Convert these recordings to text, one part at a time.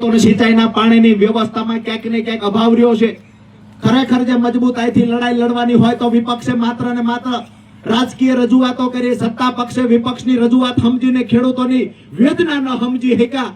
તો સિંચાઈના પાણીની વ્યવસ્થામાં ક્યાંક ને ક્યાંક અભાવ રહ્યો છે. ખરેખર જે મજબૂતાઈથી લડાઈ લડવાની હોય તો વિપક્ષે માત્ર ને માત્ર રાજકીય રજૂઆતો કરી, સત્તા પક્ષે વિપક્ષની રજૂઆત સમજીને ખેડૂતોની વેદના ન સમજી શક્યા.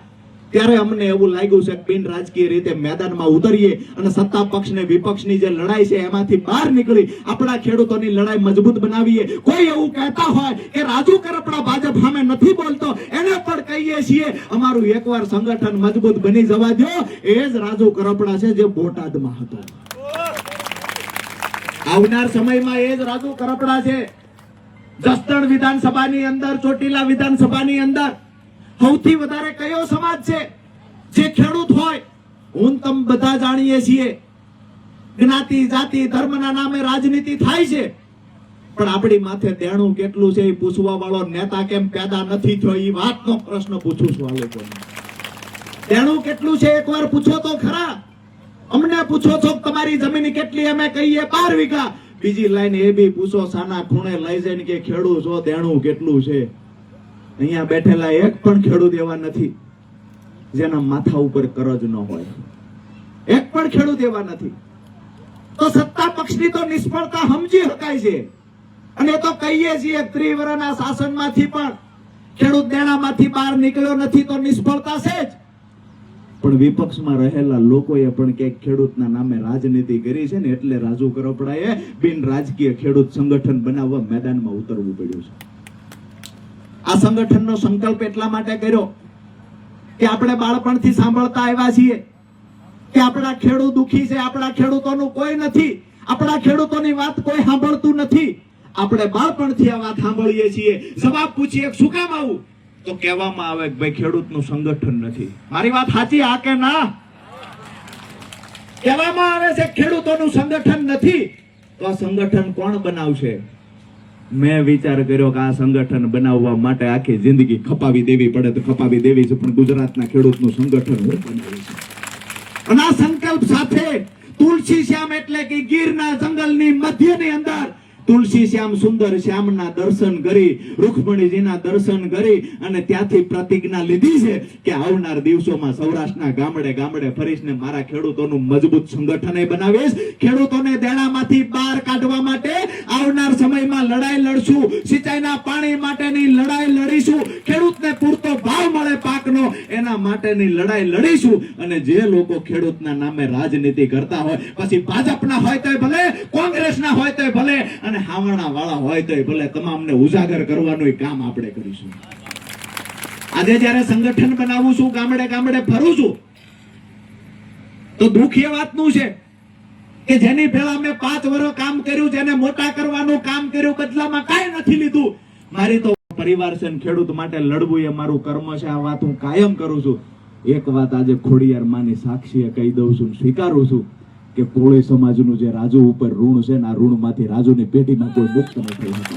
ત્યારે અમને એવું લાગ્યું છે કે બિન રાજકીય રીતે મેદાનમાં ઉતરીએ અને સત્તા પક્ષ ને વિપક્ષની જે લડાઈ છે એમાંથી બહાર નીકળી આપણા ખેડૂતોની લડાઈ મજબૂત બનાવીએ. કોઈ એવું કહેતા હોય કે રાજુ કરપડા ભાજપ સામે નથી બોલતો, એને પણ કહીએ છીએ અમારું એકવાર સંગઠન મજબૂત બની જવા દો. એ જ રાજુ કરપડા છે જે બોટાદમાં હતો. આવનાર સમયમાં એ જ રાજુ કરપડા છે. જસદણ વિધાનસભાની અંદર, ચોટીલા વિધાનસભાની અંદર સૌથી વધારે કયો સમાજ છે જે ખેડૂત હોય? હું તમે બધા જાણીએ છીએ જ્ઞાતિ જાતિ ધર્મના નામે રાજનીતિ થાય છે, પણ આપણી માથે દેણું કેટલું છે એ પૂછવા વાળો નેતા કેમ પેદા નથી થયો? એ વાતનો પ્રશ્ન પૂછું છું. આ લોકોને દેણું કેટલું છે એકવાર પૂછો તો ખરા. અમને પૂછો છો તમારી જમીન કેટલી? અમે કહીએ 12 વીઘા. બીજી લાઈન એ બી પૂછો સાના ખૂણે લઈ જઈને કે ખેડૂત છો દેણું કેટલું છે? અહીંયા બેઠેલા એક પણ ખેડૂત એવા નથી જેના માથા ઉપર કરજ ન હોય. એક પણ ખેડૂત એવા નથી. તો સત્તા પક્ષની તો નિષ્ફળતા સમજી શકાય છે. અને તો કહીએ છીએ 30 વર્ષના શાસનમાંથી પણ ખેડૂત દેણામાંથી બહાર નીકળ્યો નથી તો નિષ્ફળતા છે જ. પણ વિપક્ષમાં રહેલા લોકોએ પણ ક્યાંક ખેડૂતના નામે રાજનીતિ કરી છે ને એટલે રાજુ કરપડાએ બિન રાજકીય ખેડૂત સંગઠન બનાવવા મેદાનમાં ઉતરવું પડ્યું છે. આ સંગઠનનો સંકલ્પ એટલા માટે કર્યો કે આપણે બાળપણથી સાંભળતા આવ્યા છીએ કે આપણા ખેડૂત દુખી છે, આપણા ખેડૂતોનું કોઈ નથી, આપણા ખેડૂતોની વાત કોઈ સાંભળતું નથી. આપણે બાળપણથી આ વાત સાંભળીએ છીએ. જવાબ પૂછીએ શું કામ આવું? તો કહેવામાં આવે કે ભાઈ ખેડૂતનું સંગઠન નથી. મારી વાત સાચી આ કે ના? કહેવામાં આવે છે ખેડૂતોનું સંગઠન નથી. તો આ સંગઠન કોણ બનાવશે? મેં વિચાર કર્યો કે આ સંગઠન બનાવવા માટે આખી જિંદગી ખપાવી દેવી પડે તો ખપાવી દેવી છે, પણ ગુજરાતના ખેડૂતનું સંગઠન હું બનાવીશ. અને આ સંકલ્પ સાથે તુલસી શ્યામ એટલે કે ગીરના જંગલની મધ્યની અંદર તુલસી શ્યામ સુંદર શ્યામના દર્શન કરી, રૂખમણીજીના દર્શન કરી અને ત્યાંથી પ્રતિજ્ઞા લીધી છે કે આવનાર દિવસોમાં સૌરાષ્ટ્રના ગામડે ગામડે ફરીને મારા ખેડૂતોનું મજબૂત સંગઠન બનાવીશ. ખેડૂતોને દેણામાંથી બહાર કાઢવા માટે આવનાર સમયમાં લડાઈ લડશું. સિંચાઈના પાણી માટેની લડાઈ લડીશું. ખેડૂતને પૂરતો ભાવ મળે પાકનો એના માટેની લડાઈ લડીશું. અને જે લોકો ખેડૂતના નામે રાજનીતિ કરતા હોય, પછી ભાજપના હોય તો ભલે, કોંગ્રેસના હોય તો ભલે, અને હાવણા વાળા હોય તો ભલે, તમામને ઉજાગર કરવાનું કામ આપણે કરીશું. આજે જ્યારે સંગઠન બનાવું છું, ગામડે ગામડે ફરું છું, તો દુઃખ એ વાતનું છે કે જેની પહેલા મેં 5 વર્ષ કામ કર્યું, જેને મોટા કરવાનું કામ કર્યું, બદલામાં કાંઈ નથી લીધું. મારી તો પરિવાર છે, ખેડૂત માટે લડવું એ મારું કર્મ છે. આ વાત હું કાયમ કરું છું. એક વાત આજે ખોડિયાર માની સાક્ષીએ કહી દઉં છું, સ્વીકારું છું કે કોળી સમાજનું જે રાજુ ઉપર ઋણ છે ને, આ ઋણમાંથી રાજુની પેઢીમાં કોઈ મુક્ત ન થઈ શકે.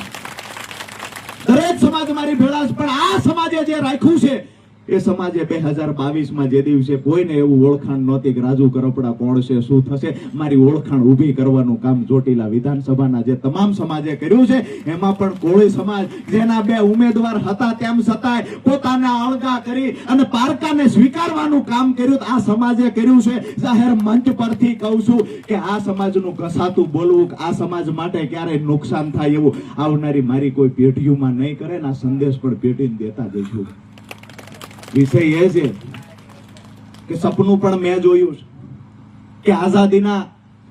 દરેક સમાજ મારી ભેળા છે, પણ આ સમાજે જે રાખ્યું છે એ સમાજે 2022માં જે દિવસે કોઈને એવું ઓળખાણ નહોતી કે રાજુ કરપડા કોણ છે, શું થશે, મારી ઓળખાણ ઊભી કરવાનું કામ ચોટીલા વિધાનસભાના જે તમામ સમાજે કર્યું છે. એમાં પણ કોળી સમાજ જેના 2 ઉમેદવાર હતા તેમ છતાંય પોતાના અળગા કરી અને પારકાને સ્વીકારવાનું કામ કર્યું. આ સમાજે કર્યું છે. જાહેર મંચ પરથી કહું છું કે આ સમાજનું ઘસાતું બોલવું, આ સમાજ માટે ક્યારેય નુકસાન થાય એવું આવનારી મારી કોઈ પેઢીઓમાં નહીં કરે ને આ સંદેશ પણ પેઢીને દેતા જઈશું. વિષય એ છે કે સપનું પણ મેં જોયું કે આઝાદીના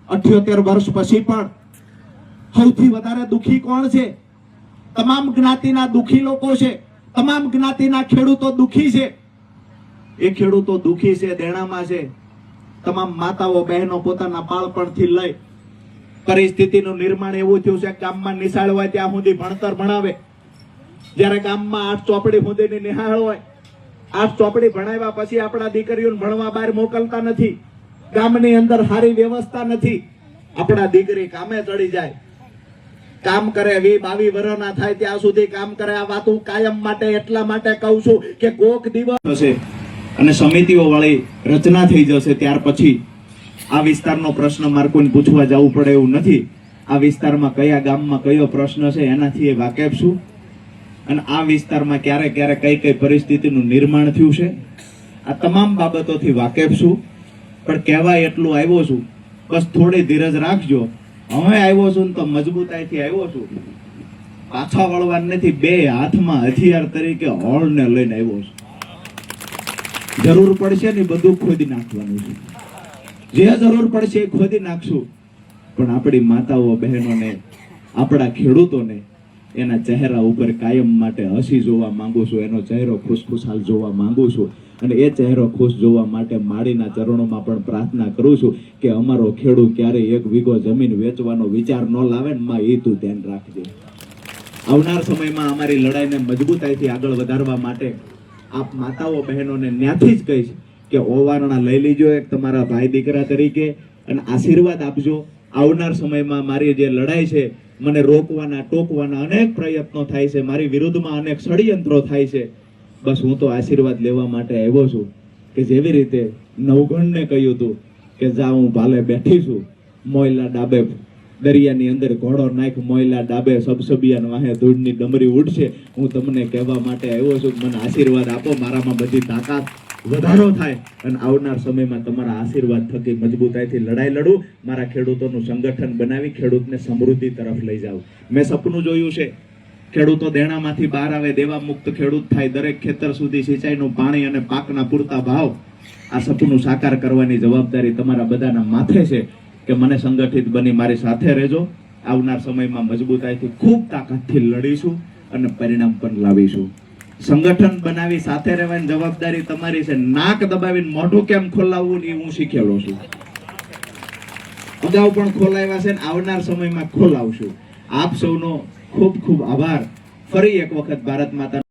78 વર્ષ પછી પણ સૌથી વધારે દુખી કોણ છે? તમામ જ્ઞાતિના દુખી લોકો છે. તમામ જ્ઞાતિના ખેડૂતો દુખી છે. એ ખેડૂતો દુખી છે, દેણામાં છે. તમામ માતાઓ બહેનો પોતાના બાળપણથી લઈ પરિસ્થિતિનું નિર્માણ એવું થયું છે કે ગામમાં નિશાળ હોય ત્યાં સુધી ભણતર ભણાવે. જ્યારે ગામમાં 8 ચોપડી સુધીની નિહાળ હોય, 8 ચોપડી ભણાવ્યા પછી આપણા દીકરીઓને ભણવા બહાર મોકલતા નથી. ગામની અંદર સારી વ્યવસ્થા નથી. આપણા દીકરી કામે ચડી જાય, કામ કરે, 20-22 વર્ષના થાય ત્યાં સુધી કામ કરે. આ વાત હું કાયમ માટે એટલા માટે કહું છું કે કોક દિવસ હશે અને સમિતિઓ વાળી રચના થઈ જશે, ત્યાર પછી આ વિસ્તારનો પ્રશ્ન મારે કોઈને પૂછવા જવું પડે એવું નથી. આ વિસ્તારમાં કયા ગામમાં કયો પ્રશ્ન છે એનાથી વાકેફ છું. અને આ વિસ્તારમાં ક્યારે ક્યારે કઈ કઈ પરિસ્થિતિનું નિર્માણ થયું છે, આ તમામ બાબતોથી વાકેફ છું, પણ કહેવાય એટલું આવ્યો છું. બસ થોડી ધીરજ રાખજો. હવે આવ્યો છું ને તો મજબૂતાઈથી આવ્યો છું. પાછા વળવા નથી, બે હાથમાં હથિયાર તરીકે હોળને લઈને આવ્યો છું. જરૂર પડશે ને બધું ખોદી નાખવાનું છે. જે જરૂર પડશે એ ખોદી નાખશું. પણ આપણી માતાઓ બહેનોને, આપણા ખેડૂતોને એના ચહેરા ઉપર કાયમ માટે હસી જોવા માંગુ છું. એનો ચહેરો ખુશખુશાલ જોવા માંગુ છું. અને એ ચહેરો ખુશ જોવા માટે માળીના ચરણોમાં પણ પ્રાર્થના કરું છું કે અમારો ખેડૂત ક્યારેય 1 વીઘો જમીન વેચવાનો વિચાર ન લાવે ને માં, એ તું ધ્યાન રાખજે. આવનાર સમયમાં અમારી લડાઈને મજબૂતાઈથી આગળ વધારવા માટે આપ માતાઓ બહેનોને ન્યાથી જ કહીશ કે ઓવારણા લઈ લીજો એક તમારા ભાઈ દીકરા તરીકે અને આશીર્વાદ આપજો. આવનાર સમયમાં મારી જે લડાઈ છે, મને રોકવાના ટોકવાના અનેક પ્રયત્નો થાય છે, મારી વિરુદ્ધમાં અનેક ષડયંત્રો થાય છે. બસ હું તો આશીર્વાદ લેવા માટે આવ્યો છું કે જેવી રીતે નવગણને કહ્યું હતું કે જા હું ભાલે બેઠી છું, મોયલા ડાબે દરિયાની અંદર ઘોડો નાખ, મોયલા ડાબે સબસબિયાન વાહે ધૂળની ડમરી ઉડશે. હું તમને કહેવા માટે આવ્યો છું કે મને આશીર્વાદ આપો, મારામાં બધી તાકાત વધારો થાય અને આવનાર સમયમાં તમારા આશીર્વાદ થકી મજબૂતાઈથી લડાઈ લડું, મારા ખેડૂતોનું સંગઠન બનાવી ખેડૂતને સમૃદ્ધિ તરફ લઈ જાઉં. મેં સપનું જોયું છે, ખેડૂતો દેણામાંથી બહાર આવે, દેવા મુક્ત ખેડૂત થાય, દરેક ખેતર સુધી સિંચાઈનું પાણી અને પાકના પૂરતા ભાવ. આ સપનું સાકાર કરવાની જવાબદારી તમારા બધાના માથે છે કે મને સંગઠિત બની મારી સાથે રહેજો. આવનાર સમયમાં મજબૂતાઈથી ખૂબ તાકાતથી લડીશું અને પરિણામ પણ લાવીશું. સંગઠન બનાવી સાથે રહેવાની જવાબદારી તમારી છે. નાક દબાવીને મોઢું કેમ ખોલાવવું એ હું શીખેલો છું. અગાઉ પણ ખોલાવ્યા છે ને આવનાર સમયમાં ખોલાવશું. આપ સૌનો ખૂબ ખૂબ આભાર. ફરી એક વખત ભારત માતા